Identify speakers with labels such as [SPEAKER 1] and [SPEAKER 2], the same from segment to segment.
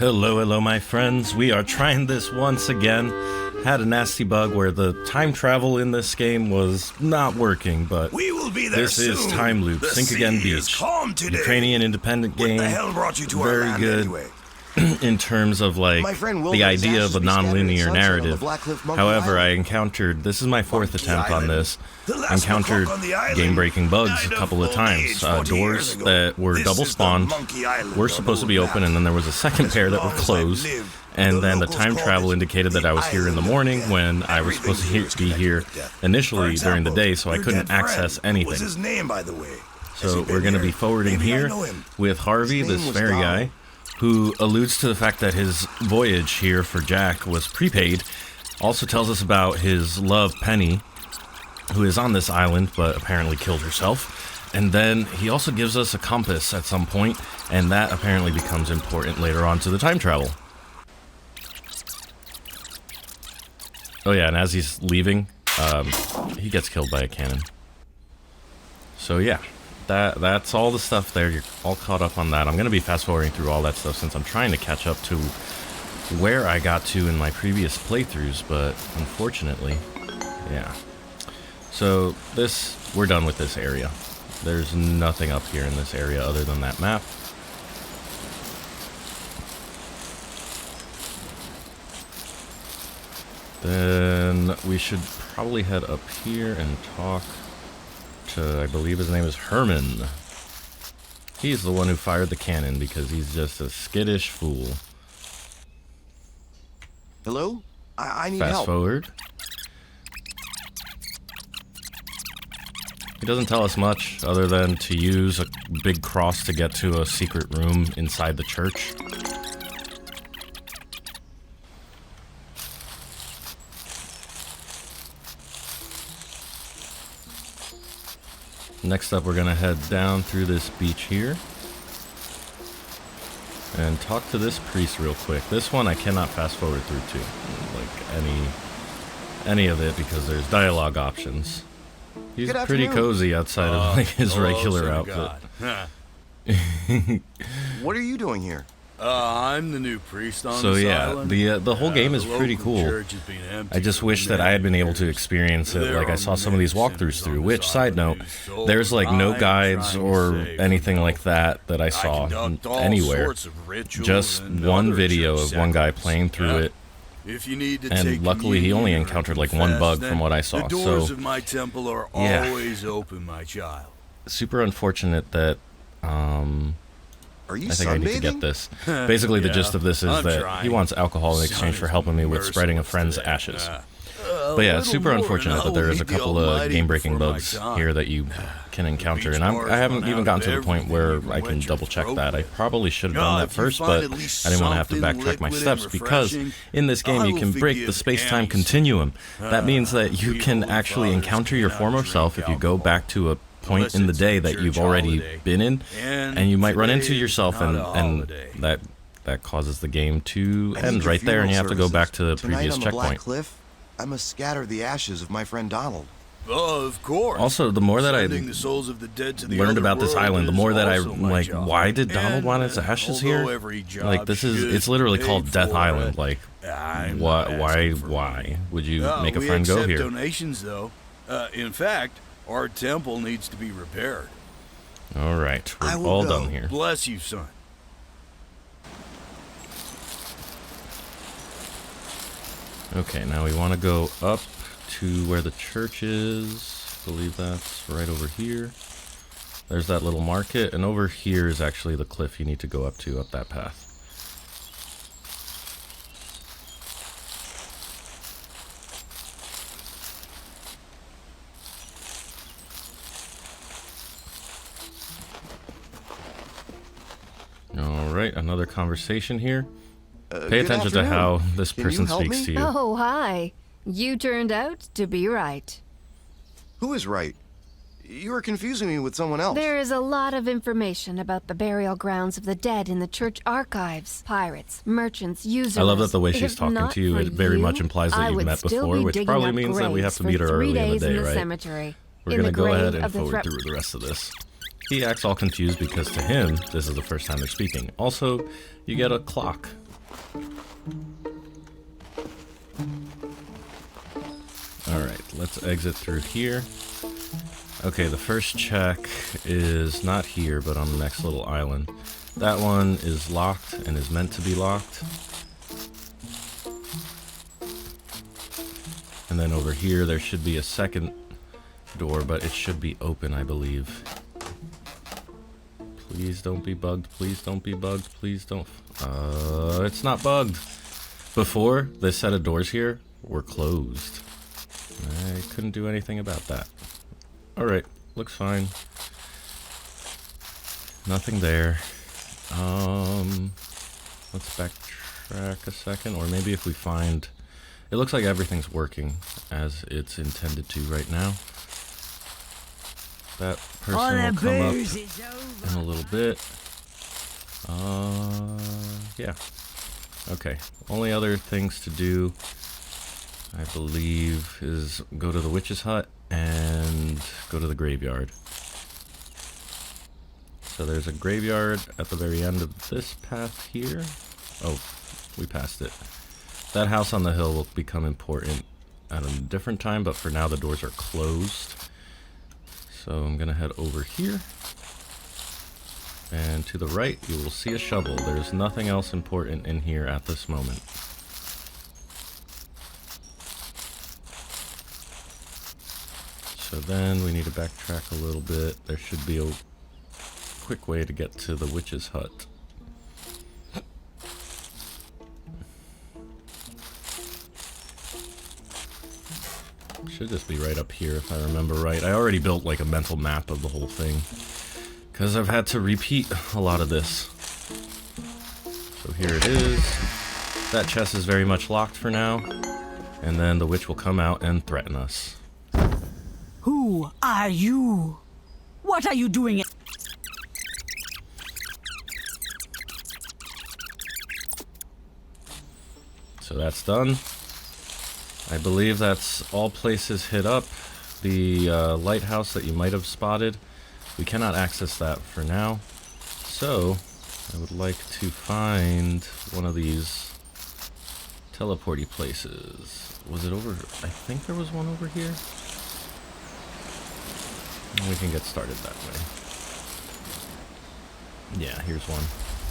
[SPEAKER 1] Hello, my friends. We are trying this once again. Had a nasty bug where the time travel in this game was not working, but
[SPEAKER 2] we will be there
[SPEAKER 1] this
[SPEAKER 2] soon.
[SPEAKER 1] is Timeloop, Sink Again Beach.
[SPEAKER 2] Ukrainian
[SPEAKER 1] independent game.
[SPEAKER 2] What the hell brought you to
[SPEAKER 1] very
[SPEAKER 2] our land
[SPEAKER 1] good
[SPEAKER 2] anyway?
[SPEAKER 1] in terms of like the idea of a non-linear narrative. However, I encountered, this is my fourth attempt on this, encountered game-breaking bugs a couple of times. Doors that were double spawned were supposed to be open, and then there was a second pair that were closed. And then the time travel indicated that I was here in the morning when I was supposed to be here initially during the day, so I couldn't access anything. So we're going to be forwarding here with Harvey, this fairy guy, who alludes to the fact that his voyage here for Jack was prepaid. Also tells us about his love, Penny, who is on this island but apparently killed herself. And then he also gives us a compass at some point, and that apparently becomes important later on to the time travel. Oh yeah, and as he's leaving, he gets killed by a cannon. So yeah, that's all the stuff there. You're all caught up on that. I'm going to be fast-forwarding through all that stuff since I'm trying to catch up to where I got to in my previous playthroughs, but unfortunately, yeah. So we're done with this area. There's nothing up here in this area other than that map. Then we should probably head up here and talk to, I believe his name is Herman. He's the one who fired the cannon because he's just a skittish fool.
[SPEAKER 3] Hello? I need
[SPEAKER 1] help. Fast forward. He doesn't tell us much other than to use a big cross to get to a secret room inside the church. Next up, we're going to head down through this beach here and talk to this priest real quick. This one I cannot fast forward through to, like any of it, because there's dialogue options. He's pretty cozy outside of like his regular outfit.
[SPEAKER 3] What are you doing here?
[SPEAKER 4] I'm the new priest on
[SPEAKER 1] so
[SPEAKER 4] this
[SPEAKER 1] yeah,
[SPEAKER 4] island.
[SPEAKER 1] the whole game is pretty cool. I just wish that I had been able to experience it like I saw some of these walkthroughs through, which, side note, there's like no guides or anything like that I saw anywhere. Just one video of one guy playing through it. And luckily he only encountered like one bug from what I saw.
[SPEAKER 4] The doors of my temple are always open, my child.
[SPEAKER 1] Super unfortunate that
[SPEAKER 3] Are you
[SPEAKER 1] I think I need to get this. Basically, the gist of this is that he wants alcohol in exchange for helping me with spreading a friend's ashes. But yeah, it's super unfortunate that there is a couple of game-breaking bugs here that you can encounter, and I haven't even gotten to the point where I can double-check that. I probably should have done that first, but I didn't want to have to backtrack my steps, because in this game you can break the space-time continuum. That means that you can actually encounter your former self if you go back to a point in the day that you've already been in, and you might run into yourself, and that causes the game to end right there, and you have to go back to the previous checkpoint.
[SPEAKER 3] Cliff, I must scatter the ashes of my friend Donald.
[SPEAKER 4] Of course.
[SPEAKER 1] Also, the more that I learned about this island, the more that I like, why did Donald want his ashes here? Like, it's literally called Death Island. Like, why would you make a friend go here?
[SPEAKER 4] Donations, though. In fact, our temple needs to be repaired.
[SPEAKER 1] All right, we're all done here.
[SPEAKER 4] Bless you, son.
[SPEAKER 1] Okay, now we want to go up to where the church is. I believe that's right over here. There's that little market, and over here is actually the cliff you need to go up to, up that path. Alright, another conversation here. Pay attention to how this person speaks to you.
[SPEAKER 5] Oh, hi. You turned out to be right.
[SPEAKER 3] Who is right? You are confusing me with someone else.
[SPEAKER 5] There is a lot of information about the burial grounds of the dead in the church archives. Pirates, merchants, users.
[SPEAKER 1] I love that the way she's talking to you, it very much implies that you've met before, which probably means that we have to meet her early in the day, right?
[SPEAKER 5] Cemetery.
[SPEAKER 1] We're going to go ahead and forward through the rest of this. He acts all confused because to him, this is the first time they're speaking. Also, you get a clock let's exit through here. Okay, the first check is not here, but on the next little island. That one is locked and is meant to be locked. And then over here, there should be a second door, but it should be open, I believe. Please don't be bugged. Please don't be bugged. Please don't. It's not bugged. Before, this set of doors here were closed. I couldn't do anything about that. Alright, looks fine. Nothing there. Let's backtrack a second, or maybe if we find... It looks like everything's working as it's intended to right now. That person will come up in a little bit. Yeah. Okay. Only other things to do, I believe, is go to the witch's hut and go to the graveyard. So there's a graveyard at the very end of this path here. Oh, we passed it. That house on the hill will become important at a different time, but for now the doors are closed. So I'm gonna head over here. And to the right, you will see a shovel. There's nothing else important in here at this moment. So then we need to backtrack a little bit. There should be a quick way to get to the witch's hut. Should just be right up here if I remember right. I already built like a mental map of the whole thing, because I've had to repeat a lot of this. So here it is. That chest is very much locked for now. And then the witch will come out and threaten us.
[SPEAKER 2] Who are you? What are you doing?
[SPEAKER 1] So that's done. I believe that's all places hit up. The lighthouse that you might have spotted, we cannot access that for now. So I would like to find one of these teleporty places. Was it over? I think there was one over here. We can get started that way. Yeah, here's one.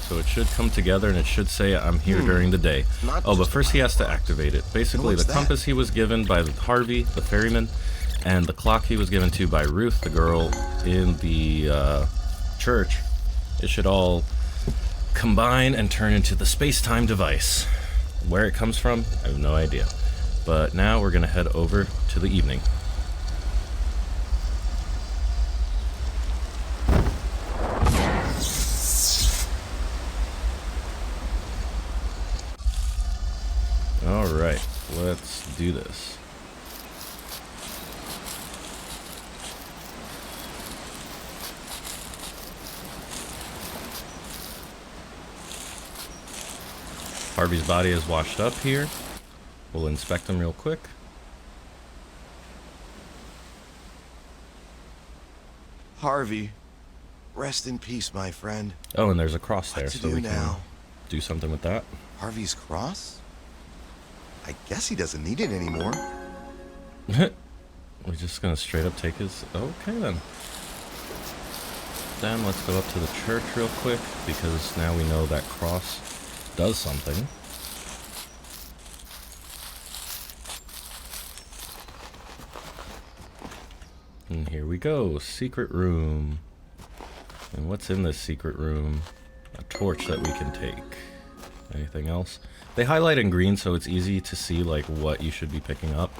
[SPEAKER 1] So it should come together and it should say I'm here during the day. Oh, but first he has to activate it. Basically, the compass he was given by Harvey, the ferryman, and the clock he was given to by Ruth, the girl in the church, it should all combine and turn into the space-time device. Where it comes from, I have no idea. But now we're going to head over to the evening. Alright, let's do this. Harvey's body is washed up here. We'll inspect him real quick.
[SPEAKER 3] Harvey, rest in peace, my friend.
[SPEAKER 1] Oh, and there's a cross there,
[SPEAKER 3] What to
[SPEAKER 1] so
[SPEAKER 3] do
[SPEAKER 1] we can
[SPEAKER 3] now?
[SPEAKER 1] do something with that.
[SPEAKER 3] Harvey's cross? I guess he doesn't need it anymore.
[SPEAKER 1] We're just gonna straight up take his... Okay then. Then let's go up to the church real quick, because now we know that cross does something. And here we go, secret room. And what's in this secret room? A torch that we can take. Anything else? They highlight in green so it's easy to see like what you should be picking up.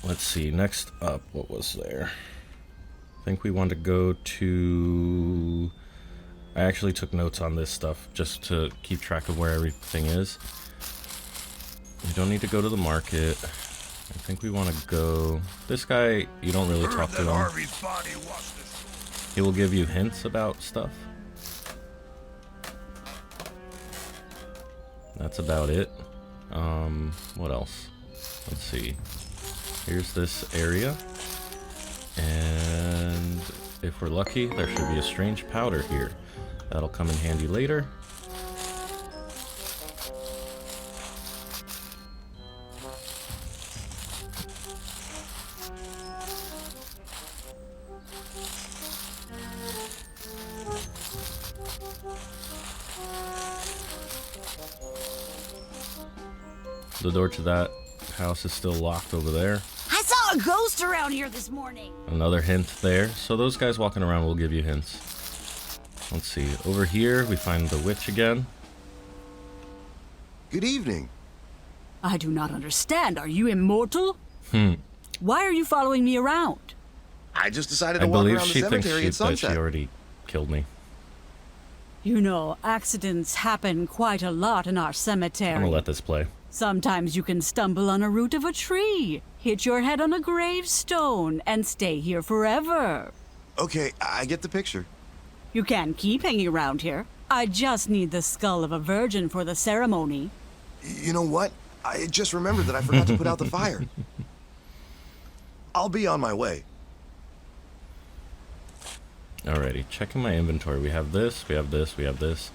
[SPEAKER 1] Let's see, next up, what was there? I think we want to go to... I actually took notes on this stuff just to keep track of where everything is. You don't need to go to the market. I think we want to go... This guy, you don't really talk to him. He will give you hints about stuff. That's about it. What else? Let's see. Here's this area. And if we're lucky, there should be a strange powder here. That'll come in handy later. The door to that house is still locked over there.
[SPEAKER 2] I saw a ghost around here this morning.
[SPEAKER 1] Another hint there. So those guys walking around will give you hints. Let's see. Over here, we find the witch again.
[SPEAKER 3] Good evening.
[SPEAKER 2] I do not understand. Are you immortal?
[SPEAKER 1] Hmm.
[SPEAKER 2] Why are you following me around?
[SPEAKER 3] I just decided
[SPEAKER 1] I
[SPEAKER 3] to walk
[SPEAKER 1] believe
[SPEAKER 3] around the
[SPEAKER 1] she thinks
[SPEAKER 3] cemetery at
[SPEAKER 1] that she
[SPEAKER 3] sunset.
[SPEAKER 1] already killed me.
[SPEAKER 2] You know, accidents happen quite a lot in our
[SPEAKER 1] I'm
[SPEAKER 2] cemetery.
[SPEAKER 1] gonna let this play.
[SPEAKER 2] Sometimes you can stumble on a root of a tree, hit your head on a gravestone, and stay here forever.
[SPEAKER 3] Okay, I get the picture.
[SPEAKER 2] You can't keep hanging around here. I just need the skull of a virgin for the ceremony.
[SPEAKER 3] You know what? I just remembered that I forgot to put out the fire. I'll be on my way.
[SPEAKER 1] Alrighty, checking my inventory. We have this, we have this, we have this.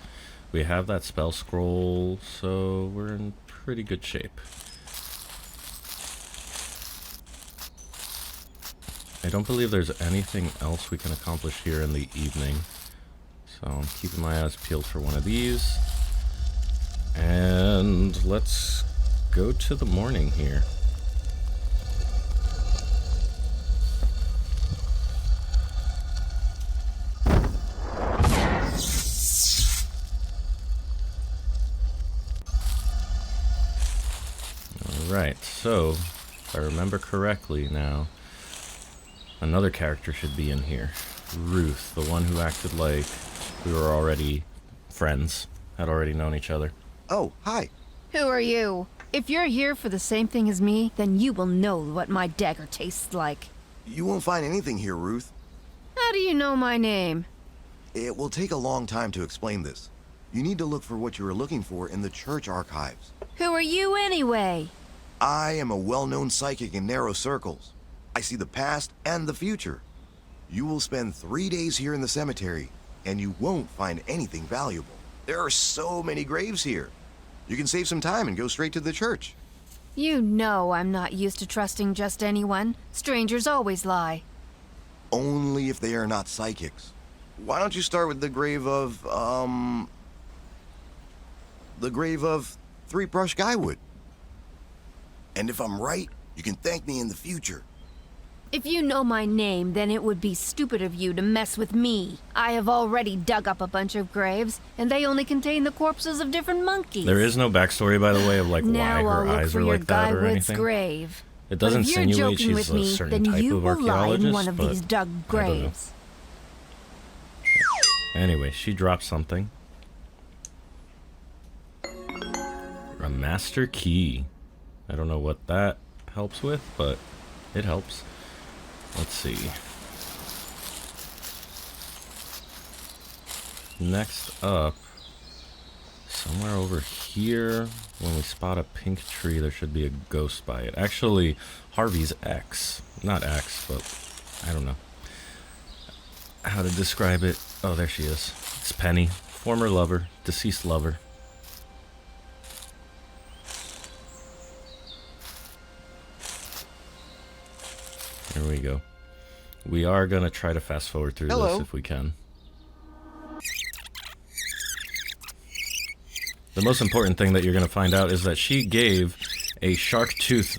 [SPEAKER 1] We have that spell scroll, so we're in pretty good shape. I don't believe there's anything else we can accomplish here in the evening. So I'm keeping my eyes peeled for one of these. And let's go to the morning here. Alright, so if I remember correctly now, another character should be in here. Ruth, the one who acted like we were already friends, had already known each other.
[SPEAKER 3] Oh, hi.
[SPEAKER 5] Who are you? If you're here for the same thing as me, then you will know what my dagger tastes like.
[SPEAKER 3] You won't find anything here, Ruth.
[SPEAKER 5] How do you know my name?
[SPEAKER 3] It will take a long time to explain this. You need to look for what you are looking for in the church archives.
[SPEAKER 5] Who are you anyway?
[SPEAKER 3] I am a well-known psychic in narrow circles. I see the past and the future. You will spend 3 days here in the cemetery, and you won't find anything valuable. There are so many graves here. You can save some time and go straight to the church.
[SPEAKER 5] You know I'm not used to trusting just anyone. Strangers always lie.
[SPEAKER 3] Only if they are not psychics. Why don't you start with the grave of, Three Brush Guywood? And if I'm right, you can thank me in the future.
[SPEAKER 5] If you know my name, then it would be stupid of you to mess with me. I have already dug up a bunch of graves, and they only contain the corpses of different monkeys.
[SPEAKER 1] There is no backstory, by the way, of like
[SPEAKER 5] now
[SPEAKER 1] why her
[SPEAKER 5] I'll look
[SPEAKER 1] eyes
[SPEAKER 5] for
[SPEAKER 1] are
[SPEAKER 5] your
[SPEAKER 1] like that or
[SPEAKER 5] Guywood's
[SPEAKER 1] anything.
[SPEAKER 5] grave.
[SPEAKER 1] It doesn't
[SPEAKER 5] But if you're
[SPEAKER 1] insinuate
[SPEAKER 5] joking
[SPEAKER 1] she's
[SPEAKER 5] with
[SPEAKER 1] a
[SPEAKER 5] me,
[SPEAKER 1] certain
[SPEAKER 5] then
[SPEAKER 1] type
[SPEAKER 5] you
[SPEAKER 1] of
[SPEAKER 5] will lie in
[SPEAKER 1] archaeologist,
[SPEAKER 5] one of
[SPEAKER 1] but
[SPEAKER 5] these dug
[SPEAKER 1] I don't know.
[SPEAKER 5] graves.
[SPEAKER 1] Anyway, she dropped something. A master key. I don't know what that helps with, but it helps. Let's see. Next up, somewhere over here, when we spot a pink tree, there should be a ghost by it. Actually, Harvey's ex. Not ex, but I don't know how to describe it. Oh, there she is. It's Penny, former lover, deceased lover. Here we go. We are going to try to fast forward through this if we can. The most important thing that you're going to find out is that she gave a shark tooth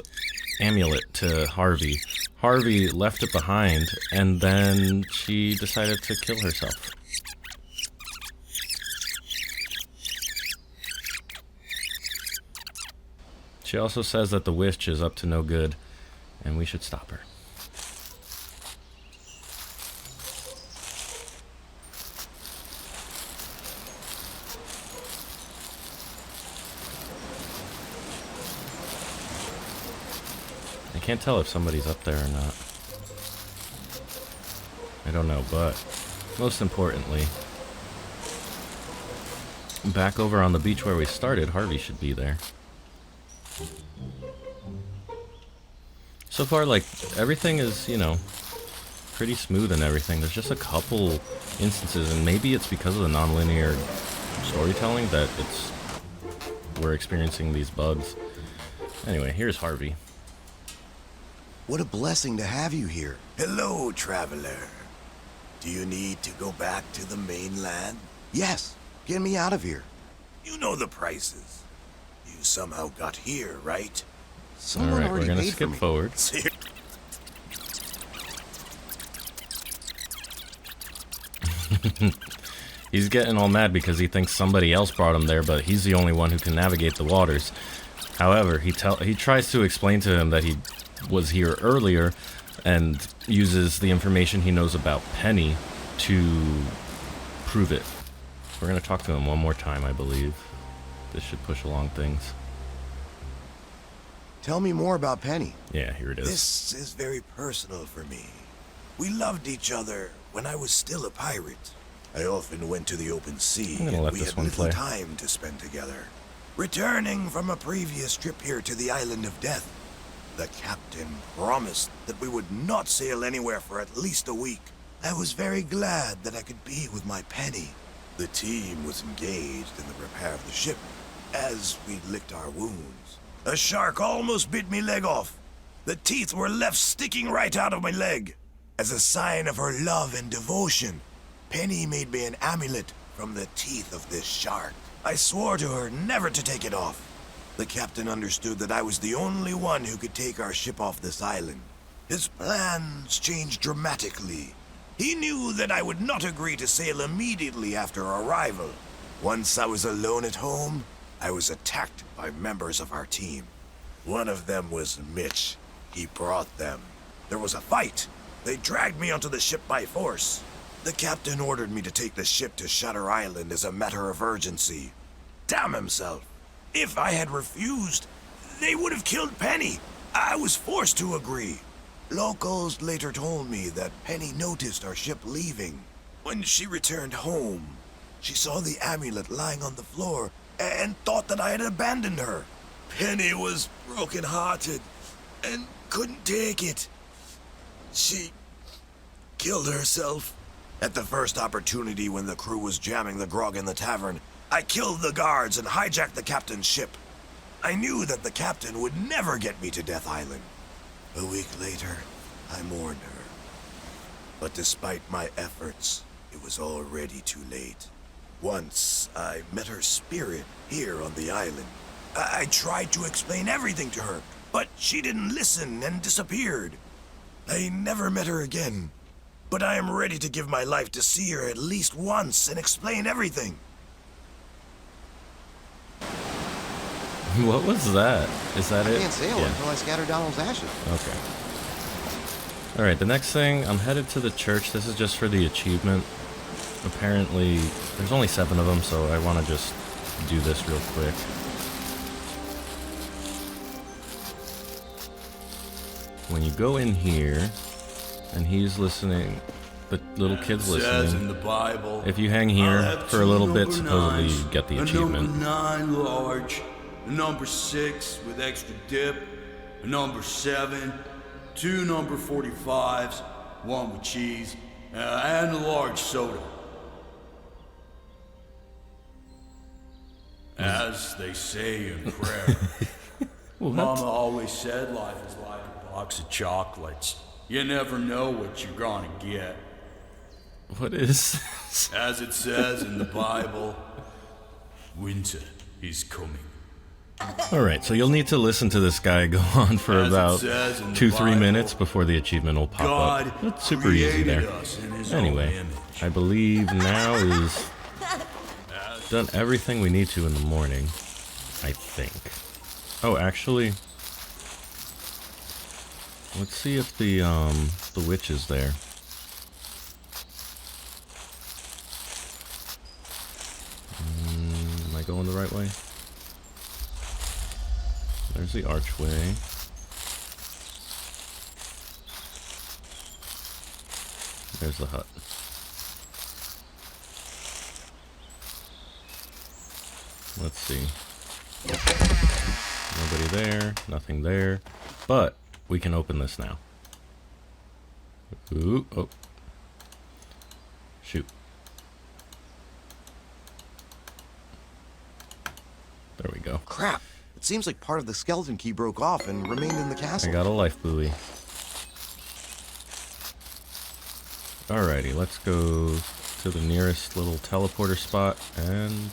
[SPEAKER 1] amulet to Harvey. Harvey left it behind, and then she decided to kill herself. She also says that the witch is up to no good, and we should stop her. I can't tell if somebody's up there or not. I don't know, but most importantly, back over on the beach where we started, Harvey should be there. So far, like, everything is, you know, pretty smooth and everything. There's just a couple instances, and maybe it's because of the non-linear storytelling that we're experiencing these bugs. Anyway, here's Harvey.
[SPEAKER 3] What a blessing to have you here.
[SPEAKER 6] Hello, traveler. Do you need to go back to the mainland?
[SPEAKER 3] Yes, get me out of here.
[SPEAKER 6] You know the prices. You somehow got here, right?
[SPEAKER 3] Someone
[SPEAKER 1] Alright, we're
[SPEAKER 3] already
[SPEAKER 1] gonna
[SPEAKER 3] paid for
[SPEAKER 1] skip
[SPEAKER 3] me.
[SPEAKER 1] forward. He's getting all mad because he thinks somebody else brought him there, but he's the only one who can navigate the waters. However, he tries to explain to him that he was here earlier and uses the information he knows about Penny to prove it. We're going to talk to him one more time, I believe. This should push along things.
[SPEAKER 3] Tell me more about Penny.
[SPEAKER 1] Yeah, here it is.
[SPEAKER 6] This is very personal for me. We loved each other when I was still a pirate. I often went to the open sea,
[SPEAKER 1] I'm gonna
[SPEAKER 6] and
[SPEAKER 1] let
[SPEAKER 6] we
[SPEAKER 1] this
[SPEAKER 6] had
[SPEAKER 1] one
[SPEAKER 6] little
[SPEAKER 1] play.
[SPEAKER 6] time to spend together. Returning from a previous trip here to the Island of Death, the captain promised that we would not sail anywhere for at least a week. I was very glad that I could be with my Penny. The team was engaged in the repair of the ship as we licked our wounds. A shark almost bit me leg off. The teeth were left sticking right out of my leg. As a sign of her love and devotion, Penny made me an amulet from the teeth of this shark. I swore to her never to take it off. The captain understood that I was the only one who could take our ship off this island. His plans changed dramatically. He knew that I would not agree to sail immediately after arrival. Once I was alone at home, I was attacked by members of our team. One of them was Mitch. He brought them. There was a fight. They dragged me onto the ship by force. The captain ordered me to take the ship to Shutter Island as a matter of urgency. Damn himself. If I had refused, they would have killed Penny. I was forced to agree. Locals later told me that Penny noticed our ship leaving. When she returned home, she saw the amulet lying on the floor and thought that I had abandoned her. Penny was broken-hearted and couldn't take it. She killed herself. At the first opportunity when the crew was jamming the grog in the tavern, I killed the guards and hijacked the captain's ship. I knew that the captain would never get me to Death Island. A week later, I mourned her. But despite my efforts, it was already too late. Once, I met her spirit here on the island. I tried to explain everything to her, but she didn't listen and disappeared. I never met her again. But I am ready to give my life to see her at least once and explain everything.
[SPEAKER 1] What was that? Is that it?
[SPEAKER 3] I can't sail
[SPEAKER 1] Yeah.
[SPEAKER 3] until I scatter Donald's ashes.
[SPEAKER 1] Okay. Alright, the next thing, I'm headed to the church. This is just for the achievement. Apparently, there's only 7 of them, so I want to just do this real quick. When you go in here, and he's listening, the little kid's
[SPEAKER 4] Says in
[SPEAKER 1] listening.
[SPEAKER 4] the Bible,
[SPEAKER 1] If you hang
[SPEAKER 4] I'll
[SPEAKER 1] here
[SPEAKER 4] have
[SPEAKER 1] for a
[SPEAKER 4] two
[SPEAKER 1] little bit,
[SPEAKER 4] number
[SPEAKER 1] supposedly
[SPEAKER 4] nines,
[SPEAKER 1] you get the
[SPEAKER 4] a
[SPEAKER 1] achievement.
[SPEAKER 4] number 9 large, a number 6 with extra dip, a number 7, 2 number 45s, 1 with cheese, and a large soda. As they say in prayer. Mama always said life is like a box of chocolates. You never know what you're gonna get.
[SPEAKER 1] What is this?
[SPEAKER 4] As it says in the Bible, winter is coming.
[SPEAKER 1] Alright, so you'll need to listen to this guy go on for
[SPEAKER 4] As it
[SPEAKER 1] about
[SPEAKER 4] says in the
[SPEAKER 1] 2-3
[SPEAKER 4] Bible,
[SPEAKER 1] minutes before the achievement will pop
[SPEAKER 4] God
[SPEAKER 1] up. It's super easy
[SPEAKER 4] created
[SPEAKER 1] there.
[SPEAKER 4] us in his own
[SPEAKER 1] Anyway,
[SPEAKER 4] image.
[SPEAKER 1] I believe now is done everything we need to in the morning. I think. Oh, actually, let's see if the witch is there. Am I going the right way? There's the archway. There's the hut. Let's see. Nobody there, nothing there. But we can open this now. Ooh, oh. Shoot. There we go.
[SPEAKER 3] Crap. It seems like part of the skeleton key broke off and remained in the
[SPEAKER 1] I
[SPEAKER 3] castle.
[SPEAKER 1] got a life buoy. Alrighty, let's go to the nearest little teleporter spot and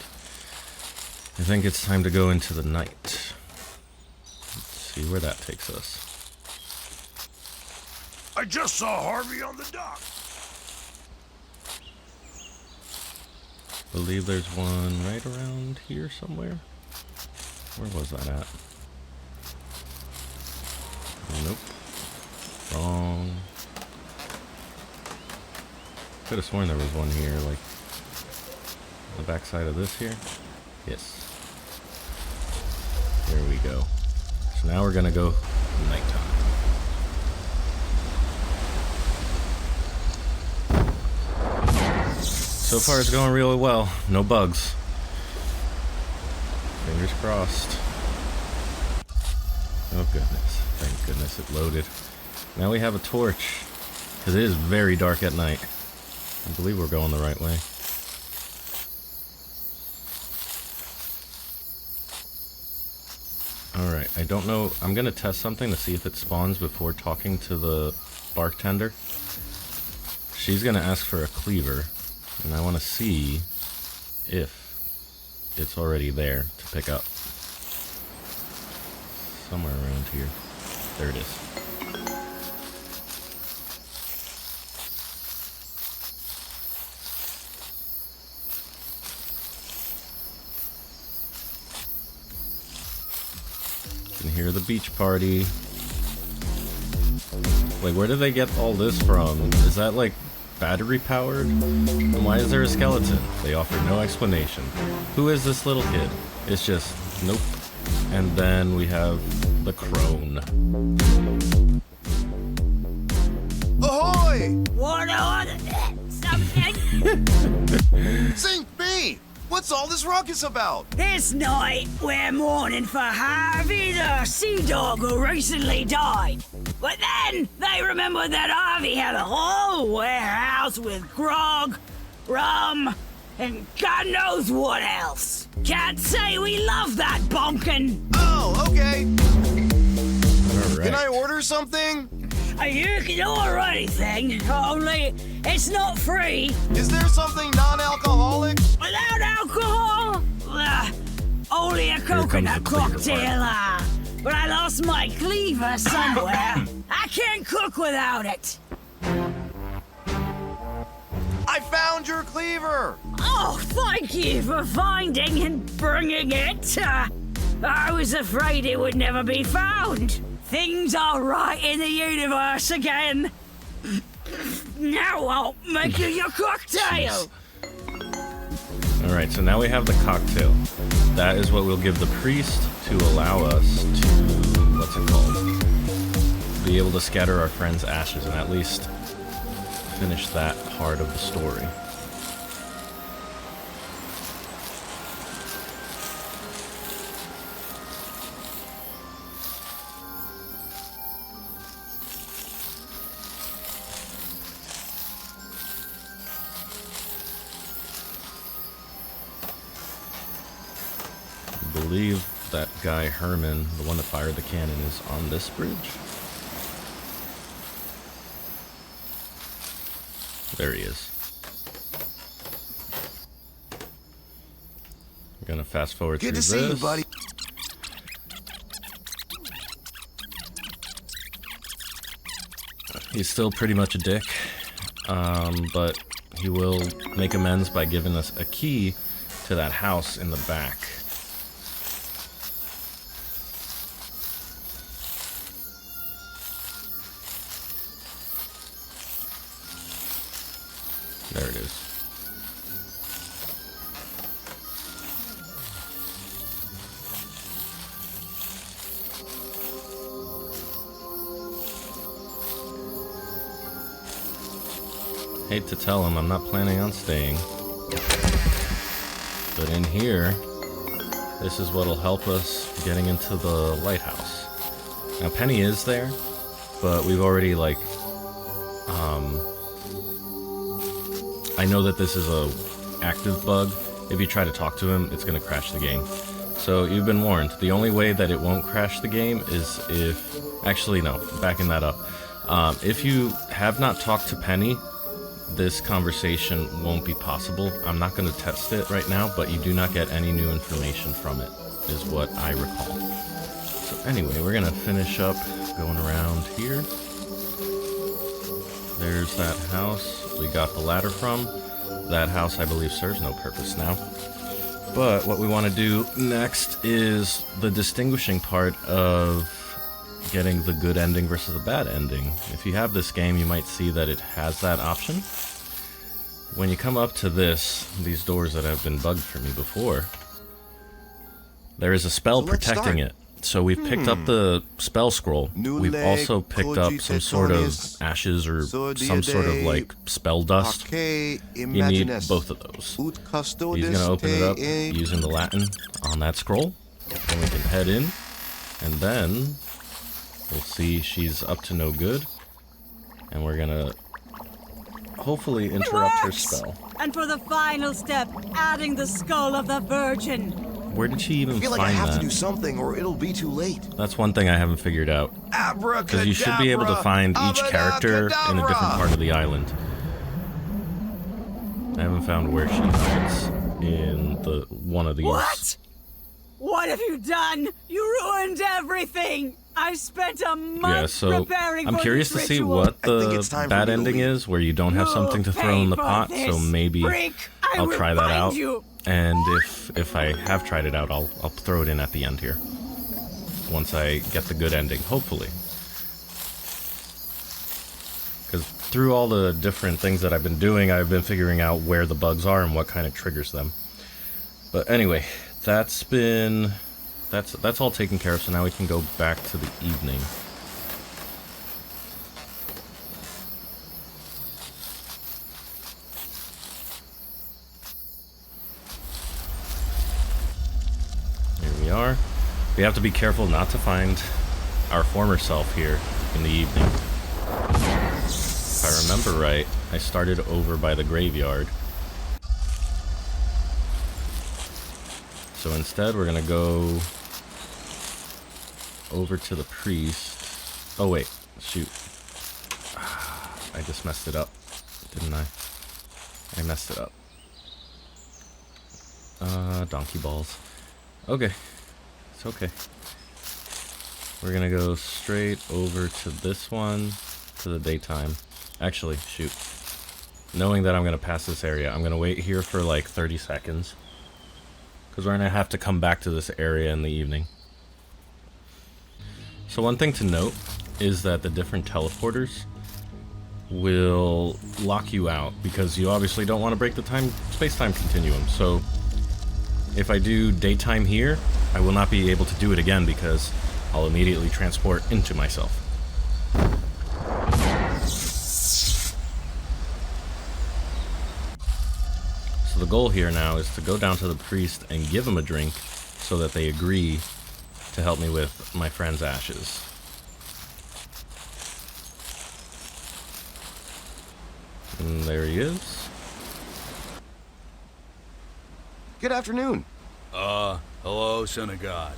[SPEAKER 1] I think it's time to go into the night. Let's see where that takes us.
[SPEAKER 6] I just saw Harvey on the dock.
[SPEAKER 1] Believe there's one right around here somewhere. Where was that at? Nope. Wrong. Could have sworn there was one here, like the backside of this here. Yes. There we go. So now we're gonna go nighttime. So far it's going really well. No bugs. Fingers crossed. Oh goodness. Thank goodness it loaded. Now we have a torch. Because it is very dark at night. I believe we're going the right way. Alright, I don't know. I'm going to test something to see if it spawns before talking to the bartender. She's going to ask for a cleaver. And I want to see if it's already there to pick up. Somewhere around here. There it is. You can hear the beach party. Wait, where did they get all this from? Is that like battery powered? And why is there a skeleton? They offer no explanation. Who is this little kid? It's just, nope. And then we have the crone.
[SPEAKER 3] Ahoy!
[SPEAKER 7] What on something?
[SPEAKER 3] Sink me! What's all this ruckus about?
[SPEAKER 7] This night, we're mourning for Harvey, the sea dog who recently died. But then, they remembered that Harvey had a whole warehouse with grog, rum, and God knows what else. Can't say we love that bonkin'.
[SPEAKER 3] Oh, okay.
[SPEAKER 1] Alright.
[SPEAKER 3] Can I order something?
[SPEAKER 7] You can order anything, only it's not free.
[SPEAKER 3] Is there something non-alcoholic?
[SPEAKER 7] Without alcohol? Only a coconut cocktail, but I lost my cleaver somewhere. I can't cook without it.
[SPEAKER 3] I found your cleaver!
[SPEAKER 7] Oh, thank you for finding and bringing it. I was afraid it would never be found. Things are right in the universe again. Now I'll make you your cocktail.
[SPEAKER 1] Alright, so now we have the cocktail. That is what we'll give the priest to allow us to, what's it called? Be able to scatter our friend's ashes and at least finish that part of the story. I believe that guy Herman, the one that fired the cannon, is on this bridge. There he is. I'm gonna fast forward through this.
[SPEAKER 3] Good to see you, buddy.
[SPEAKER 1] He's still pretty much a dick, but he will make amends by giving us a key to that house in the back. There it is. Hate to tell him I'm not planning on staying. But in here, this is what'll help us getting into the lighthouse. Now Penny is there, but we've already like, I know that this is a active bug. If you try to talk to him, it's gonna crash the game. So you've been warned. The only way that it won't crash the game is if, actually no, backing that up. If you have not talked to Penny, this conversation won't be possible. I'm not going to test it right now, but you do not get any new information from it, is what I recall. So anyway, we're going to finish up going around here. There's that house we got the ladder from. That house, I believe, serves no purpose now. But what we want to do next is the distinguishing part of getting the good ending versus the bad ending. If you have this game, you might see that it has that option. When you come up to these doors that have been bugged for me before, there is a spell protecting it. So we've picked up the spell scroll. We've also picked up some sort of ashes or some sort of like spell dust. You need both of those. He's going to open it up using the Latin on that scroll. Then we can head in, and then we'll see she's up to no good. And we're going to hopefully interrupt her spell.
[SPEAKER 2] And for the final step, adding the skull of the Virgin.
[SPEAKER 1] Where did she even find that?
[SPEAKER 3] I feel like I have to do something or it'll be too late.
[SPEAKER 1] That's one thing I haven't figured out. Because you should be able to find each character in a different part of the island. I haven't found where she hides in one of these.
[SPEAKER 2] What? What have you done? You ruined everything! I spent a month preparing
[SPEAKER 1] I'm
[SPEAKER 2] for
[SPEAKER 1] curious
[SPEAKER 2] this
[SPEAKER 1] to see
[SPEAKER 2] ritual.
[SPEAKER 1] what the bad ending is, where you don't have something to throw in the pot, so maybe I'll try that out. And if I have tried it out, I'll throw it in at the end here. Once I get the good ending, hopefully. Because through all the different things that I've been doing, I've been figuring out where the bugs are and what kind of triggers them. But anyway, that's all taken care of, so now we can go back to the evening. Here we are. We have to be careful not to find our former self here in the evening. If I remember right, I started over by the graveyard. So instead, we're gonna go over to the priest. Oh wait, shoot. I just messed it up, didn't I? I messed it up. Donkey balls. Okay, it's okay. We're gonna go straight over to this one, to the daytime. Actually, shoot. Knowing that I'm gonna pass this area, I'm gonna wait here for like 30 seconds. Because we're going to have to come back to this area in the evening. So one thing to note is that the different teleporters will lock you out, because you obviously don't want to break the space-time continuum. So if I do daytime here, I will not be able to do it again because I'll immediately transport into myself. So the goal here now is to go down to the priest and give him a drink so that they agree to help me with my friend's ashes. And there he is.
[SPEAKER 3] Good afternoon.
[SPEAKER 4] Hello, son of God.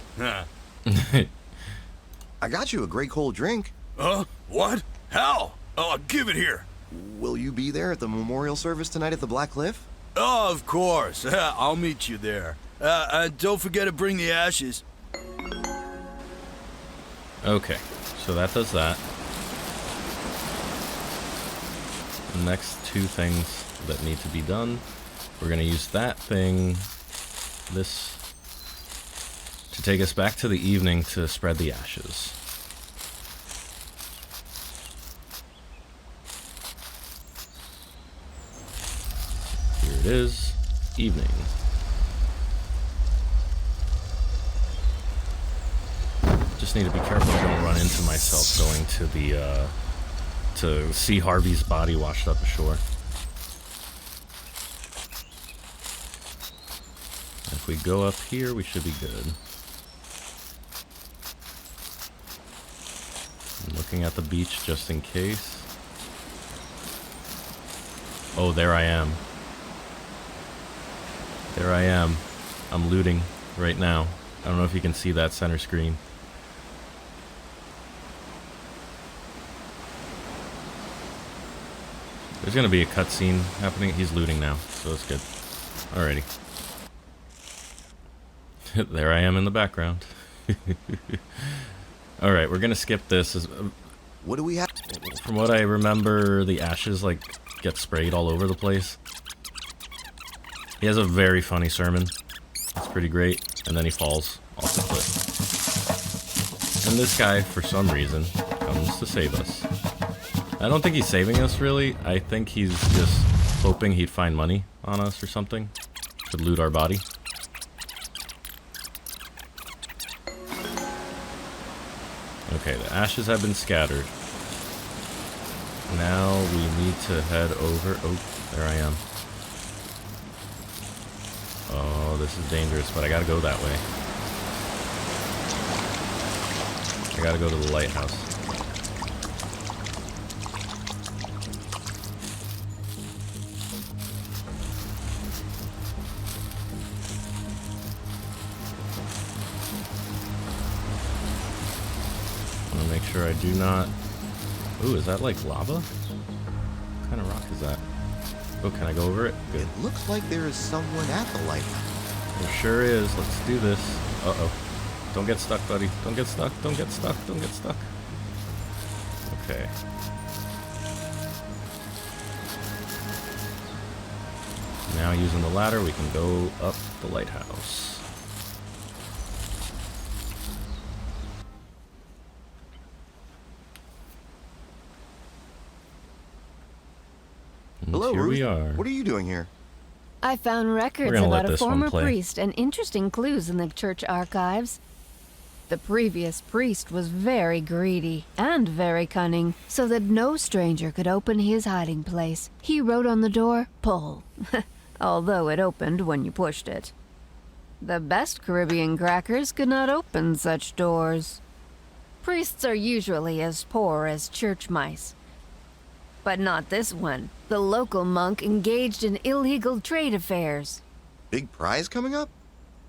[SPEAKER 3] I got you a great cold drink.
[SPEAKER 4] What? How? Give it here.
[SPEAKER 3] Will you be there at the memorial service tonight at the Black Cliff?
[SPEAKER 4] Oh, of course. I'll meet you there. Don't forget to bring the ashes.
[SPEAKER 1] Okay, so that does that. The next two things that need to be done, we're going to use that thing, this, to take us back to the evening to spread the ashes. Here it is, evening. Just need to be careful I don't run into myself going to the, to see Harvey's body washed up ashore. If we go up here, we should be good. I'm looking at the beach just in case. Oh, there I am. There I am. I'm looting right now. I don't know if you can see that center screen. There's gonna be a cutscene happening. He's looting now, so that's good. Alrighty. There I am in the background. Alright, we're gonna skip this.
[SPEAKER 3] What do we have?
[SPEAKER 1] From what I remember, the ashes, like, get sprayed all over the place. He has a very funny sermon. It's pretty great. And then he falls off the cliff. And this guy, for some reason, comes to save us. I don't think he's saving us, really. I think he's just hoping he'd find money on us or something to loot our body. Okay, the ashes have been scattered. Now we need to head over... Oh, there I am. Oh, this is dangerous, but I gotta go that way. I gotta go to the lighthouse. I wanna make sure I do not... Ooh, is that like lava? What kind of rock is that? Oh, can I go over it? Good.
[SPEAKER 3] It looks like there is someone at the lighthouse.
[SPEAKER 1] There sure is. Let's do this. Uh-oh. Don't get stuck, buddy. Don't get stuck. Don't get stuck. Don't get stuck. Okay. Now using the ladder, we can go up the lighthouse.
[SPEAKER 3] Hello,
[SPEAKER 1] here
[SPEAKER 3] Ruth.
[SPEAKER 1] we are.
[SPEAKER 3] What are you doing here?
[SPEAKER 5] I found records
[SPEAKER 1] gonna let
[SPEAKER 5] about a
[SPEAKER 1] this one
[SPEAKER 5] former
[SPEAKER 1] play.
[SPEAKER 5] priest and interesting clues in the church archives. The previous priest was very greedy and very cunning, so that no stranger could open his hiding place. He wrote on the door, "Pull," although it opened when you pushed it. The best Caribbean crackers could not open such doors. Priests are usually as poor as church mice. But not this one. The local monk engaged in illegal trade affairs.
[SPEAKER 3] Big prize coming up?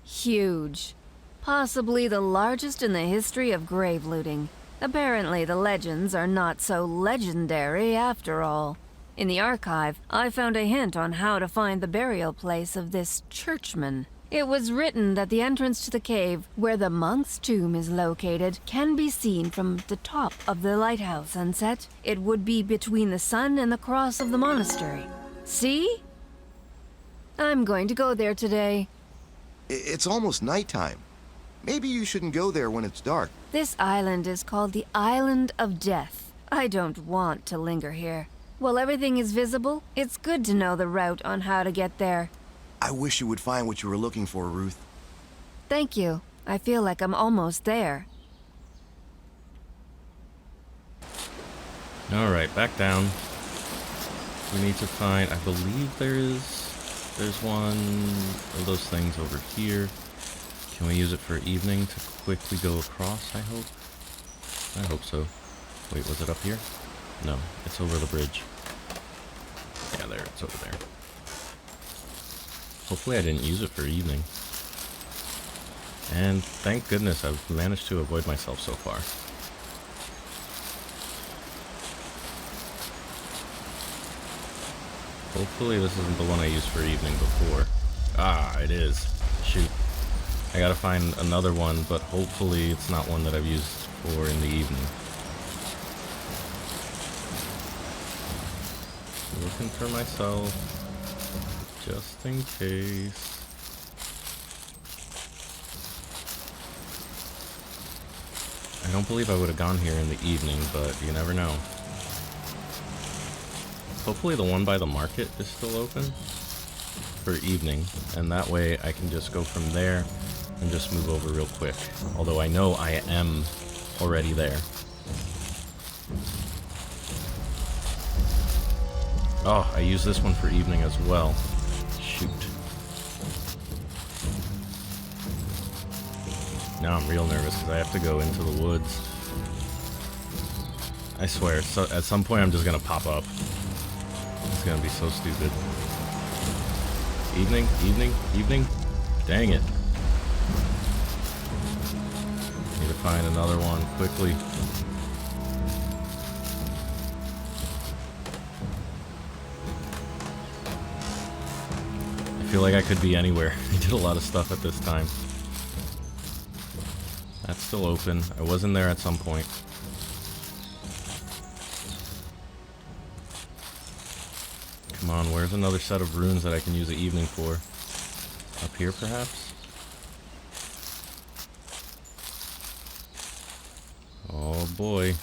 [SPEAKER 5] Huge. Possibly the largest in the history of grave looting. Apparently the legends are not so legendary after all. In the archive, I found a hint on how to find the burial place of this churchman. It was written that the entrance to the cave, where the monk's tomb is located, can be seen from the top of the lighthouse sunset. It would be between the sun and the cross of the monastery. See? I'm going to go there today.
[SPEAKER 3] It's almost nighttime. Maybe you shouldn't go there when it's dark.
[SPEAKER 5] This island is called the Island of Death. I don't want to linger here. While everything is visible, it's good to know the route on how to get there.
[SPEAKER 3] I wish you would find what you were looking for, Ruth.
[SPEAKER 5] Thank you. I feel like I'm almost there.
[SPEAKER 1] Alright, back down. We need to find... I believe there's one of those things over here. Can we use it for evening to quickly go across, I hope? I hope so. Wait, was it up here? No, it's over the bridge. Yeah, there, it's over there. Hopefully I didn't use it for evening. And thank goodness I've managed to avoid myself so far. Hopefully this isn't the one I used for evening before. Ah, it is. Shoot. I gotta find another one, but hopefully it's not one that I've used for in the evening. Looking for myself, just in case. I don't believe I would have gone here in the evening, but you never know. Hopefully the one by the market is still open for evening, and that way I can just go from there and just move over real quick. Although I know I am already there. Oh, I use this one for evening as well. Shoot. Now I'm real nervous because I have to go into the woods. I swear, so at some point I'm just gonna pop up. It's gonna be so stupid. Evening, evening, evening. Dang it. Need to find another one quickly. feel like I could be anywhere. I did a lot of stuff at this time. That's still open. I was in there at some point. Come on, where's another set of runes that I can use the evening for? Up here, perhaps? Oh boy.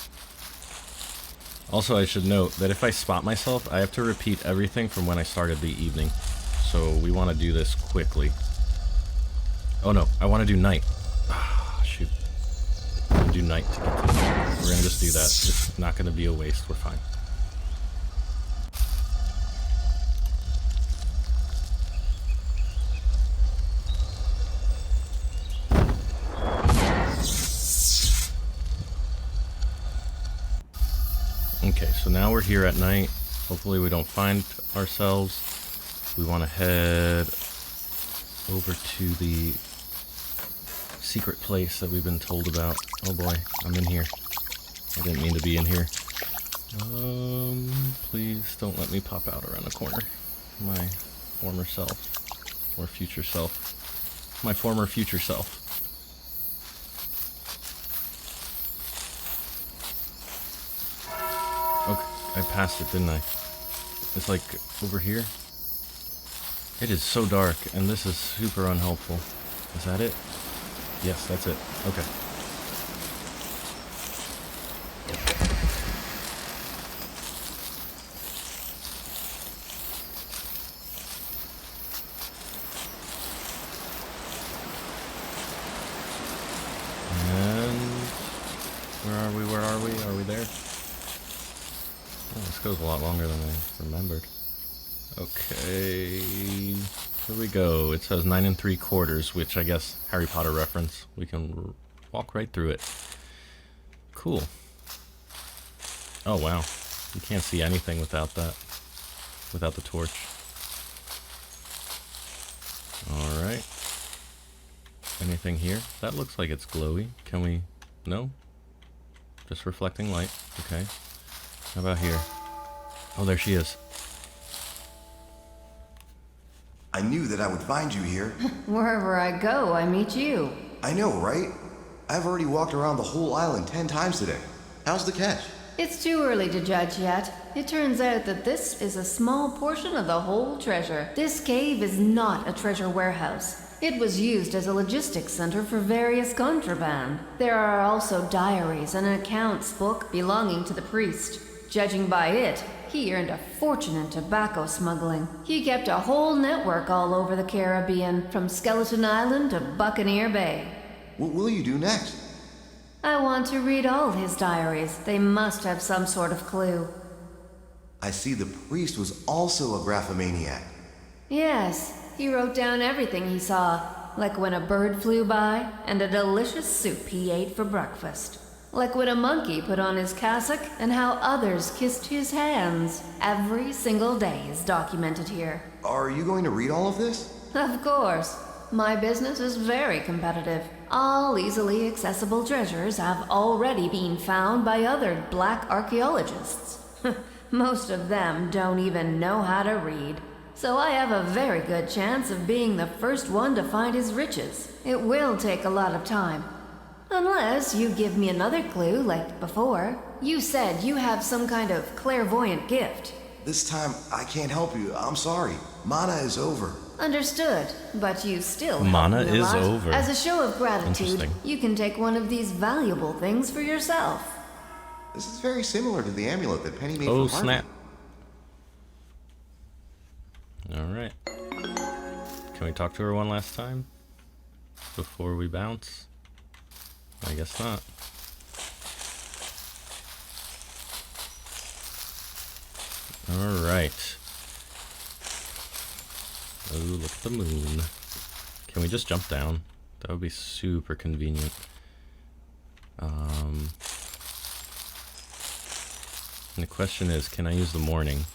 [SPEAKER 1] Also, I should note that if I spot myself, I have to repeat everything from when I started the evening. So we want to do this quickly. Oh no, I want to do night. Ah, shoot. I'm going to do night to get to the... We're going to just do that. It's not going to be a waste. We're fine. Okay, so now we're here at night. Hopefully we don't find ourselves. We want to head over to the secret place that we've been told about. Oh boy, I'm in here. I didn't mean to be in here. Please don't let me pop out around the corner. My former self. Or future self. My former future self. Okay, I passed it, didn't I? It's like over here. It is so dark, and this is super unhelpful. Is that it? Yes, that's it. Okay. And where are we? Where are we? Are we there? Oh, this goes a lot longer than I remembered. Okay, here we go. It says 9 3/4, which I guess Harry Potter reference. We can walk right through it. Cool. Oh wow, you can't see anything without that, without the torch. All right. Anything here? That looks like it's glowy. Can we? No. Just reflecting light. Okay. How about here? Oh, there she is.
[SPEAKER 3] I knew that I would find you here.
[SPEAKER 5] Wherever I go, I meet you.
[SPEAKER 3] I know, right? I've already walked around the whole island 10 times today. How's the catch?
[SPEAKER 5] It's too early to judge yet. It turns out that this is a small portion of the whole treasure. This cave is not a treasure warehouse. It was used as a logistics center for various contraband. There are also diaries and an accounts book belonging to the priest. Judging by it, he earned a fortune in tobacco smuggling. He kept a whole network all over the Caribbean, from Skeleton Island to Buccaneer Bay.
[SPEAKER 3] What will you do next?
[SPEAKER 5] I want to read all his diaries. They must have some sort of clue.
[SPEAKER 3] I see the priest was also a graphomaniac.
[SPEAKER 5] Yes, he wrote down everything he saw, like when a bird flew by and a delicious soup he ate for breakfast. Like when a monkey put on his cassock and how others kissed his hands. Every single day is documented here.
[SPEAKER 3] Are you going to read all of this?
[SPEAKER 5] Of course. My business is very competitive. All easily accessible treasures have already been found by other black archaeologists. Most of them don't even know how to read. So I have a very good chance of being the first one to find his riches. It will take a lot of time. Unless you give me another clue like before. You said you have some kind of clairvoyant gift.
[SPEAKER 3] This time, I can't help you. I'm sorry. Mana is over.
[SPEAKER 5] Understood, but you still
[SPEAKER 1] Mana
[SPEAKER 5] help me a
[SPEAKER 1] is
[SPEAKER 5] lot.
[SPEAKER 1] over.
[SPEAKER 5] As a show of gratitude,
[SPEAKER 1] Interesting.
[SPEAKER 5] you can take one of these valuable things for yourself.
[SPEAKER 3] This is very similar to the amulet that Penny made
[SPEAKER 1] Oh,
[SPEAKER 3] for Harvey.
[SPEAKER 1] snap. Alright. Can we talk to her one last time? Before we bounce? I guess not. Alright. Oh, look at the moon. Can we just jump down? That would be super convenient. And the question is, can I use the morning?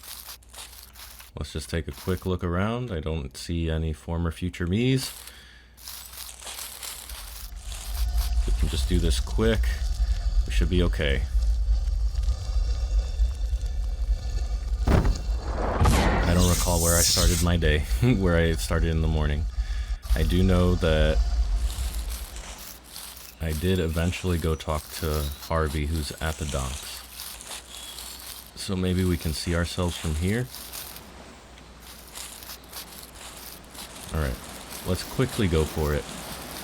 [SPEAKER 1] Let's just take a quick look around. I don't see any former future me's. We can just do this quick. We should be okay. I don't recall where I started my day, where I started in the morning. I do know that I did eventually go talk to Harvey, who's at the docks. So maybe we can see ourselves from here. Alright, let's quickly go for it,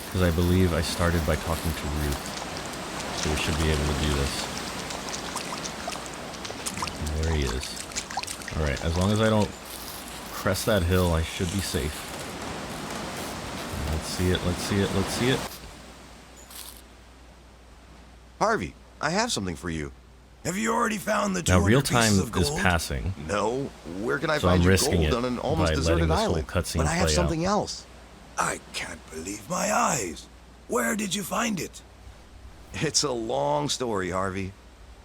[SPEAKER 1] because I believe I started by talking to Ruth. So we should be able to do this. And there he is. Alright, as long as I don't crest that hill, I should be safe. Let's see it, let's see it, let's see it.
[SPEAKER 3] Harvey, I have something for you.
[SPEAKER 6] Have you already found the 200
[SPEAKER 1] Now real
[SPEAKER 6] pieces
[SPEAKER 1] time
[SPEAKER 6] of gold?
[SPEAKER 1] is passing.
[SPEAKER 3] No, where can I
[SPEAKER 1] So
[SPEAKER 3] find
[SPEAKER 1] I'm
[SPEAKER 3] you
[SPEAKER 1] risking
[SPEAKER 3] gold
[SPEAKER 1] it
[SPEAKER 3] on an almost
[SPEAKER 1] by
[SPEAKER 3] deserted
[SPEAKER 1] letting this whole
[SPEAKER 3] island?
[SPEAKER 1] cutscene
[SPEAKER 3] But I have
[SPEAKER 1] play
[SPEAKER 3] something
[SPEAKER 1] out.
[SPEAKER 3] else.
[SPEAKER 6] I can't believe my eyes. Where did you find it?
[SPEAKER 3] It's a long story, Harvey.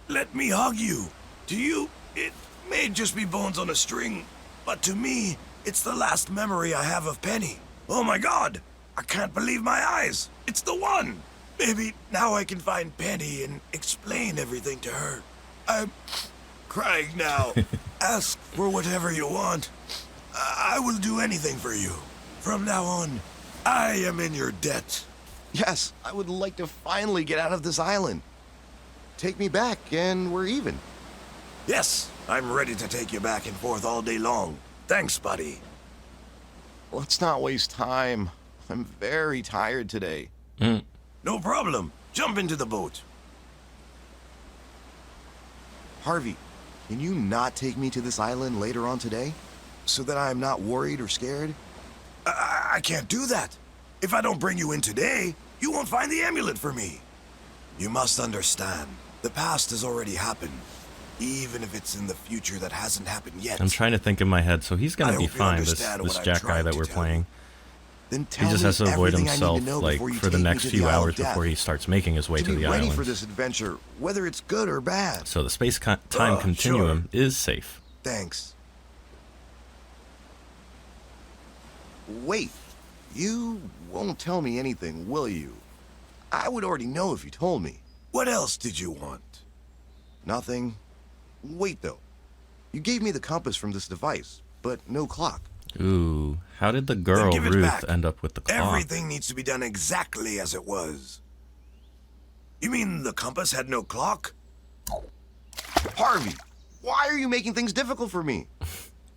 [SPEAKER 6] Let me hug you. To you, it may just be bones on a string, but to me, it's the last memory I have of Penny. Oh my God! I can't believe my eyes. It's the one. Maybe now I can find Penny and explain everything to her. I'm crying now. Ask for whatever you want. I will do anything for you. From now on, I am in your debt.
[SPEAKER 3] Yes, I would like to finally get out of this island. Take me back and we're even.
[SPEAKER 6] Yes, I'm ready to take you back and forth all day long. Thanks, buddy.
[SPEAKER 3] Let's not waste time. I'm very tired today.
[SPEAKER 6] No problem. Jump into the boat.
[SPEAKER 3] Harvey, can you not take me to this island later on today? So that I'm not worried or scared?
[SPEAKER 6] I can't do that. If I don't bring you in today, you won't find the amulet for me. You must understand, the past has already happened. Even if it's in the future that hasn't happened yet.
[SPEAKER 1] I'm trying to think in my head, so he's gonna be fine, this Jack guy that we're playing.
[SPEAKER 3] Then
[SPEAKER 1] He
[SPEAKER 3] tell
[SPEAKER 1] just
[SPEAKER 3] me
[SPEAKER 1] has to avoid
[SPEAKER 3] everything I need to
[SPEAKER 1] himself,
[SPEAKER 3] know
[SPEAKER 1] like,
[SPEAKER 3] before you
[SPEAKER 1] for the
[SPEAKER 3] take me
[SPEAKER 1] next
[SPEAKER 3] to
[SPEAKER 1] few
[SPEAKER 3] the Isle of
[SPEAKER 1] hours
[SPEAKER 3] Death.
[SPEAKER 1] before he starts making his way to
[SPEAKER 3] be
[SPEAKER 1] the
[SPEAKER 3] ready
[SPEAKER 1] island.
[SPEAKER 3] for this adventure, whether it's good or bad.
[SPEAKER 1] So the space-time continuum is safe.
[SPEAKER 3] Thanks. Wait, you won't tell me anything, will you? I would already know if you told me.
[SPEAKER 6] What else did you want?
[SPEAKER 3] Nothing. Wait, though. You gave me the compass from this device, but no clock.
[SPEAKER 1] Ooh, how did the
[SPEAKER 6] Then
[SPEAKER 1] girl
[SPEAKER 6] give it
[SPEAKER 1] Ruth
[SPEAKER 6] back.
[SPEAKER 1] end up with the clock?
[SPEAKER 6] Everything needs to be done exactly as it was. You mean the compass had no clock?
[SPEAKER 3] Harvey, why are you making things difficult for me?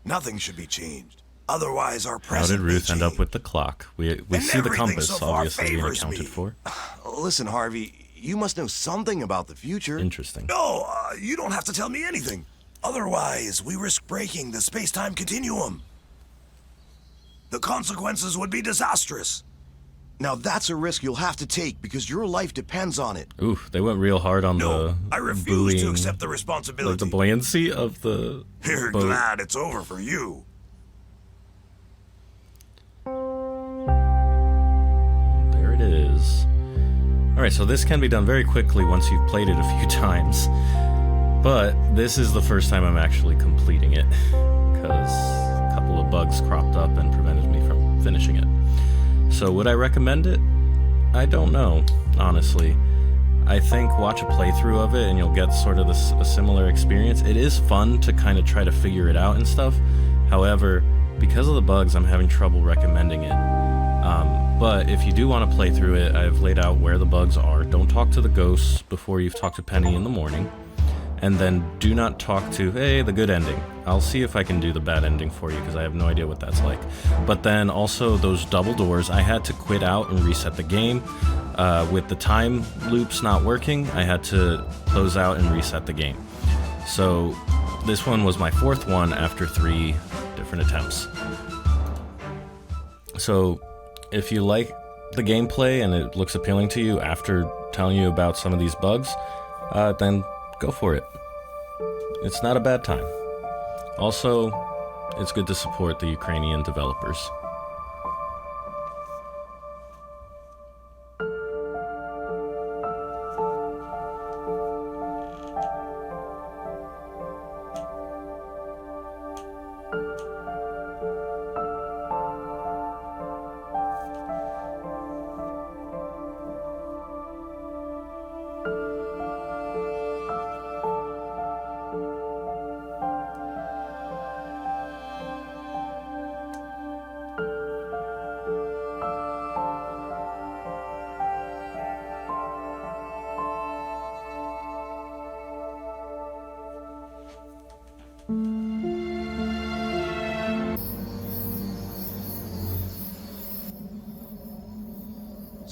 [SPEAKER 6] Nothing should be changed. Otherwise, our
[SPEAKER 1] How
[SPEAKER 6] present
[SPEAKER 1] did
[SPEAKER 6] may
[SPEAKER 1] Ruth end up
[SPEAKER 6] change.
[SPEAKER 1] with the clock? We
[SPEAKER 6] And
[SPEAKER 1] see the
[SPEAKER 6] everything
[SPEAKER 1] compass,
[SPEAKER 6] so far
[SPEAKER 1] obviously, being
[SPEAKER 6] favors
[SPEAKER 1] accounted
[SPEAKER 6] me.
[SPEAKER 1] for.
[SPEAKER 3] Listen, Harvey, you must know something about the future.
[SPEAKER 1] Interesting.
[SPEAKER 6] No, you don't have to tell me anything. Otherwise, we risk breaking the space-time continuum. The consequences would be disastrous.
[SPEAKER 3] Now that's a risk you'll have to take because your life depends on it.
[SPEAKER 1] Ooh, they went real hard on
[SPEAKER 6] No,
[SPEAKER 1] the
[SPEAKER 6] I refuse
[SPEAKER 1] buoying,
[SPEAKER 6] to accept the
[SPEAKER 1] like
[SPEAKER 6] responsibility.
[SPEAKER 1] the buoyancy of the
[SPEAKER 6] You're
[SPEAKER 1] boat.
[SPEAKER 6] glad it's over for you.
[SPEAKER 1] There it is. Alright, so this can be done very quickly once you've played it a few times. But this is the first time I'm actually completing it, because a couple of bugs cropped up and prevented me from finishing it. So would I recommend it? I don't know, honestly. I think watch a playthrough of it and you'll get sort of a similar experience. It is fun to kind of try to figure it out and stuff. However, because of the bugs, I'm having trouble recommending it. But if you do want to play through it, I've laid out where the bugs are. Don't talk to the ghosts before you've talked to Penny in the morning. And then do not talk to, hey, the good ending. I'll see if I can do the bad ending for you, because I have no idea what that's like. But then also those double doors, I had to quit out and reset the game. With the time loops not working, I had to close out and reset the game. So this one was my fourth one after 3 different attempts. So if you like the gameplay and it looks appealing to you after telling you about some of these bugs, then go for it. It's not a bad time. Also, it's good to support the Ukrainian developers.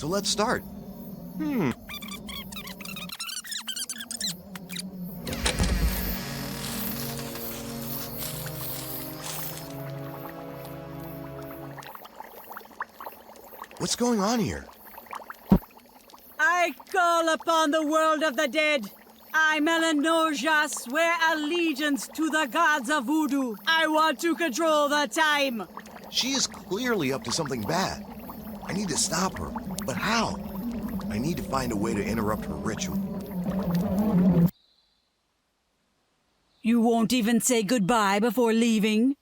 [SPEAKER 3] So let's start. What's going on here?
[SPEAKER 2] I call upon the world of the dead. I, Melanoja, swear allegiance to the gods of voodoo. I want to control the time.
[SPEAKER 3] She is clearly up to something bad. I need to stop her, but how? I need to find a way to interrupt her ritual.
[SPEAKER 2] You won't even say goodbye before leaving?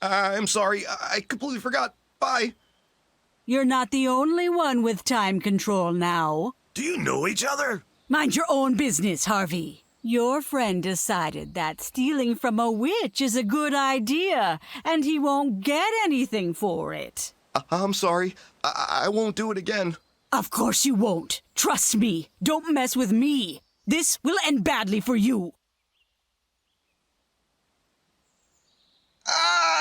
[SPEAKER 3] I'm sorry, I completely forgot. Bye.
[SPEAKER 2] You're not the only one with time control now.
[SPEAKER 6] Do you know each other?
[SPEAKER 2] Mind your own business, Harvey. Your friend decided that stealing from a witch is a good idea, and he won't get anything for it.
[SPEAKER 3] I'm sorry. I won't do it again.
[SPEAKER 2] Of course you won't. Trust me. Don't mess with me. This will end badly for you.
[SPEAKER 3] Ah!